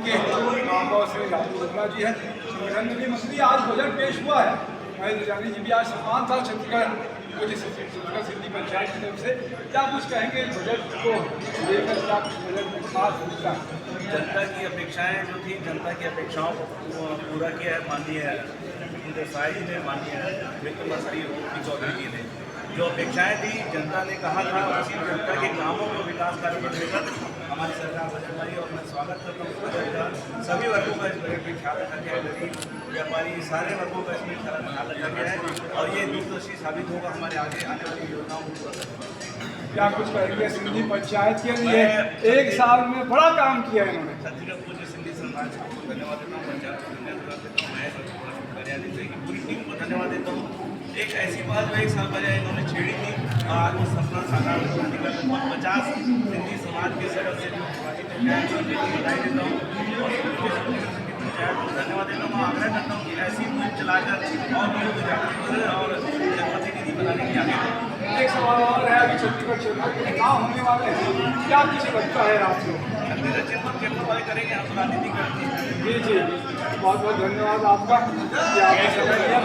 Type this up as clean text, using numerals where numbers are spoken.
के बहुत से राहुल वर्मा जी हैं, संगठन में भी मंत्री। आज बजट पेश हुआ है, महेंद्र जानी जी भी आज सम्मान था छत्तीसगढ़ छत्तीसगढ़ सिंधी पंचायत की तरफ से। क्या कुछ कहेंगे बजट को लेकर, क्या कुछ बजट में खास होगा? जनता की अपेक्षाएं जो थी, जनता की अपेक्षाओं को पूरा किया है माननीय साई जी ने, माननीय विक्रम श्री चौधरी जी ने। जो अपेक्षाएं थी जनता ने कहा था, उसी जनता के कामों को विकास कार्यों को लेकर हमारी सरकार बजट लाई और मैं स्वागत करता हूँ बजट का। सभी वर्गों का इस बजट में ख्याल रखा गया है, गरीब व्यापारी सारे वर्गों का इसमें ख्याल रखा गया है और ये दूरदर्शी साबित होगा हमारे आगे आने वाली योजनाओं को पूरा करने। क्या कुछ कहेंगे सिंधी पंचायत के लिए? एक साल में बड़ा काम किया है इन्होंने। छत्तीसगढ़ पूज्य सिंधी समाज को धन्यवाद देता हूँ, पंचायत को धन्यवाद देता हूँ, मैं कार्यालय की पूरी टीम को धन्यवाद देता हूँ। एक ऐसी बात जो एक साल पहले इन्होंने छेड़ी थी और आज वो सपना साकार निकल 50 सिंधी समाज के सदस्य जो बधाई देता हूँ और पंचायत को धन्यवाद देता हूँ। आग्रह करता हूँ कि ऐसी मुहिम चलाकर और लोगों को जागरूक करें और जनप्रतिनिधि बनाने की आगे। एक सवाल और है, अभी छत्तीसगढ़ क्षेत्र के चुनाव होने वाले हैं, क्या कुछ लगता है आपको? छत्तीसगढ़ क्षेत्र के वाले करेंगे, हम राजनीति करते हैं। जी जी, बहुत बहुत धन्यवाद आपका कि आपने समय दिया।